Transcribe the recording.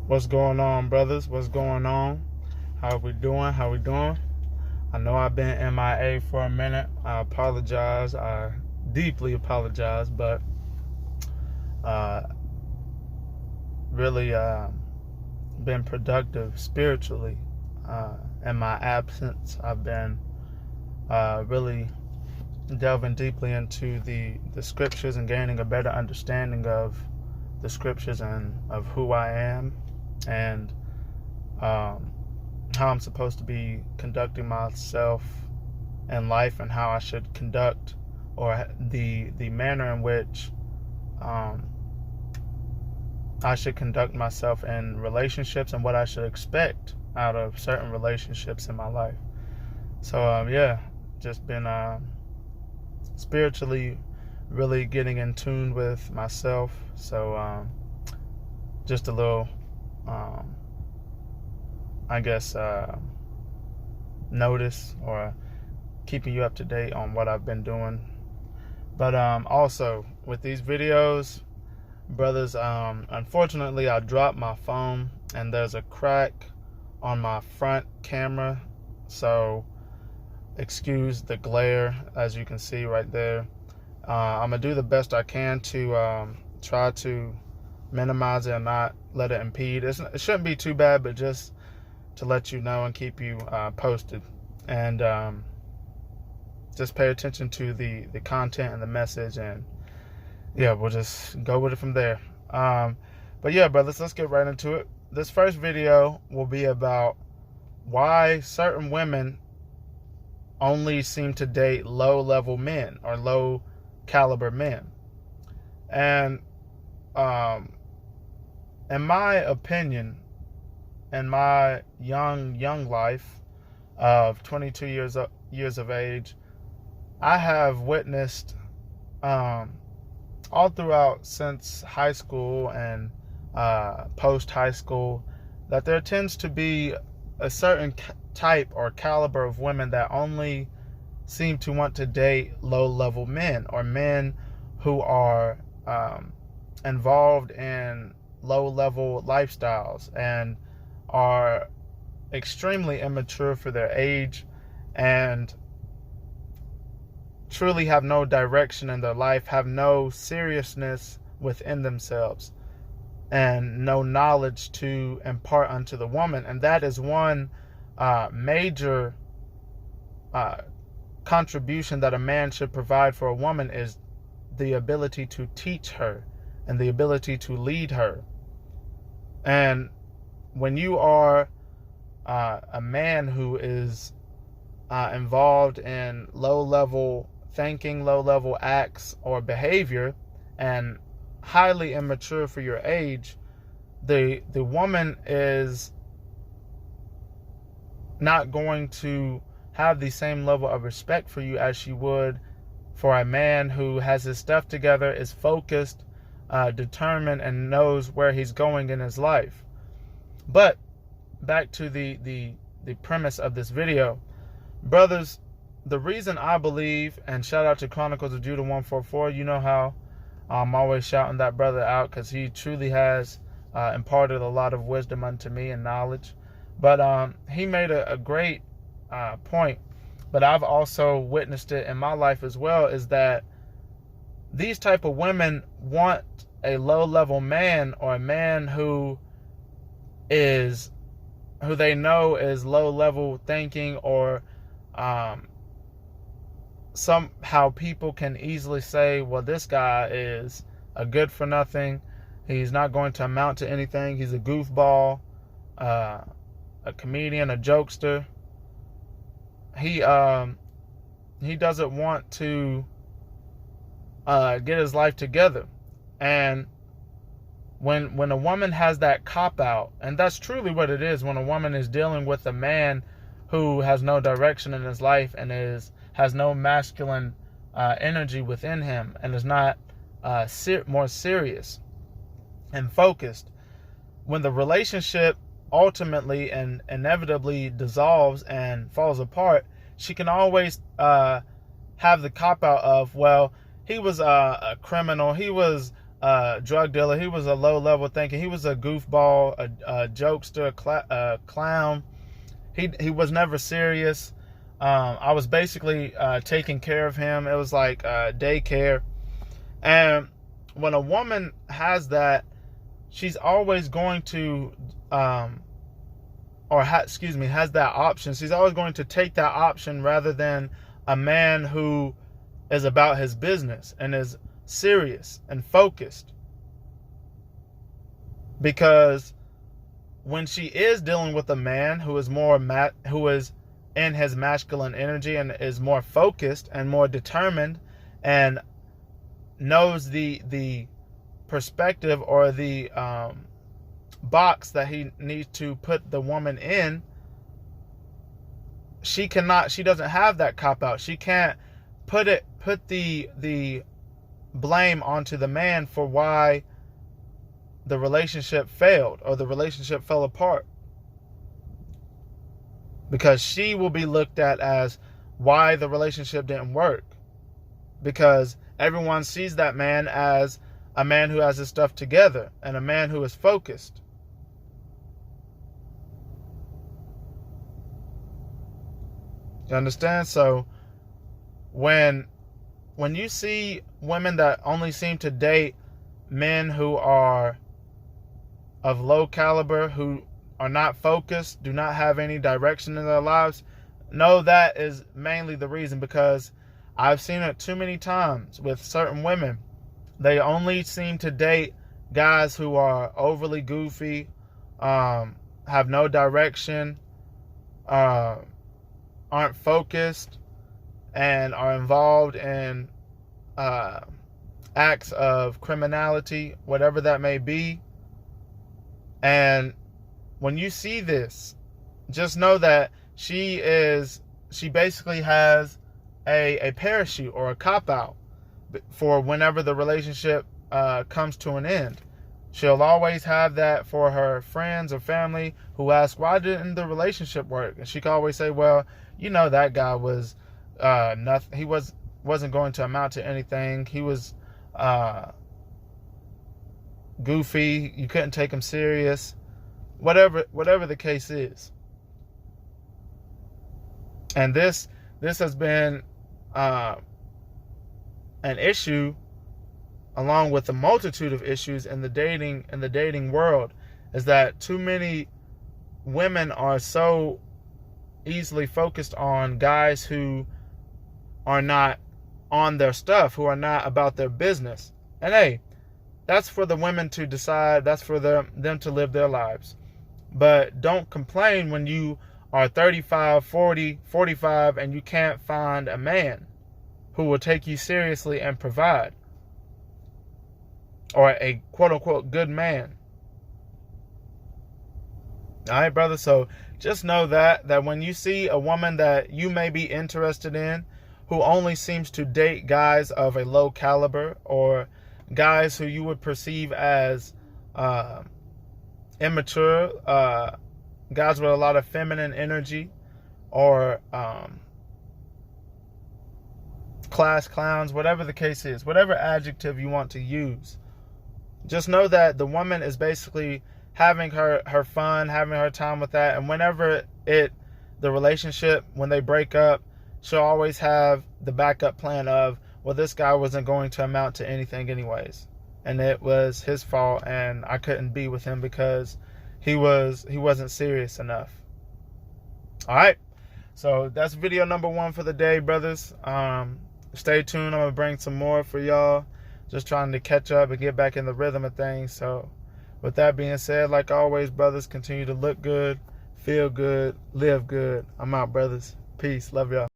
What's going on, brothers? What's going on? How we doing? I know I've been MIA for a minute. I apologize. I deeply apologize, but uh, really been productive spiritually. In my absence, I've been really delving deeply into the scriptures and gaining a better understanding of the scriptures and of who I am and how I'm supposed to be conducting myself in life and how I should conduct, or the manner in which I should conduct myself in relationships and what I should expect out of certain relationships in my life. So just been spiritually really getting in tune with myself. So just a little notice or keeping you up to date on what I've been doing. But also with these videos, brothers, unfortunately I dropped my phone and there's a crack on my front camera, so excuse the glare as you can see right there. I'm gonna do the best I can to try to minimize it and not let it impede. It shouldn't be too bad, but just to let you know and keep you posted, and just pay attention to the content and the message, and we'll just go with it from there. But yeah, brothers, let's get right into it. This first video will be about why certain women only seem to date low-level men or low-caliber men. And in my opinion, in my young life of 22 years of age, I have witnessed all throughout since high school and post high school that there tends to be a certain type or caliber of women that only seem to want to date low-level men, or men who are involved in low-level lifestyles and are extremely immature for their age and truly have no direction in their life, have no seriousness within themselves, and no knowledge to impart unto the woman. And that is one major contribution that a man should provide for a woman, is the ability to teach her and the ability to lead her. And when you are a man who is involved in low-level thinking, low-level acts or behavior, and highly immature for your age, the woman is not going to have the same level of respect for you as she would for a man who has his stuff together, is focused, determined, and knows where he's going in his life. But back to the premise of this video, brothers, the reason I believe, and shout out to Chronicles of Judah 144, you know how I'm always shouting that brother out because he truly has imparted a lot of wisdom unto me and knowledge. But he made a great point, but I've also witnessed it in my life as well, is that these type of women want a low-level man, or a man who they know is low-level thinking, or somehow people can easily say, well, this guy is a good for nothing, he's not going to amount to anything, he's a goofball, a comedian, a jokester. He doesn't want to get his life together. And when a woman has that cop out, and that's truly what it is, when a woman is dealing with a man who has no direction in his life and has no masculine energy within him, and is not more serious and focused, when the relationship ultimately and inevitably dissolves and falls apart, she can always have the cop out of, well, he was a criminal, he was drug dealer. He was a low-level thinker. He was a goofball, a jokester, a clown. He was never serious. I was basically taking care of him. It was like daycare. And when a woman has that, she's always going to, has that option. She's always going to take that option rather than a man who is about his business and is serious and focused. Because when she is dealing with a man who is who is in his masculine energy and is more focused and more determined and knows the perspective or the box that he needs to put the woman in, she doesn't have that cop out. She can't put the blame onto the man for why the relationship failed or the relationship fell apart, because she will be looked at as why the relationship didn't work, because everyone sees that man as a man who has his stuff together and a man who is focused. You understand? So when you see women that only seem to date men who are of low caliber, who are not focused, do not have any direction in their lives, know that is mainly the reason, because I've seen it too many times with certain women. They only seem to date guys who are overly goofy, have no direction, aren't focused, and are involved in acts of criminality, whatever that may be. And when you see this, just know that she basically has a parachute or a cop-out for whenever the relationship comes to an end. She'll always have that for her friends or family who ask, why didn't the relationship work? And she can always say, well, that guy was nothing. He wasn't going to amount to anything. He was goofy. You couldn't take him serious. Whatever the case is. And this has been an issue, along with a multitude of issues in the dating world, is that too many women are so easily focused on guys who are not on their stuff, who are not about their business. And hey, that's for the women to decide. That's for them to live their lives. But don't complain when you are 35, 40, 45 and you can't find a man who will take you seriously and provide, or a quote-unquote good man. All right, brother. So just know that when you see a woman that you may be interested in, who only seems to date guys of a low caliber, or guys who you would perceive as immature, guys with a lot of feminine energy, or class clowns, whatever the case is, whatever adjective you want to use, just know that the woman is basically having her fun, having her time with that. And whenever the relationship, when they break up, she'll always have the backup plan of, well, this guy wasn't going to amount to anything anyways, and it was his fault, and I couldn't be with him because he wasn't serious enough. All right, so that's video number 1 for the day, brothers. Stay tuned. I'm gonna bring some more for y'all. Just trying to catch up and get back in the rhythm of things. So with that being said, like always, brothers, continue to look good, feel good, live good. I'm out, brothers. Peace. Love y'all.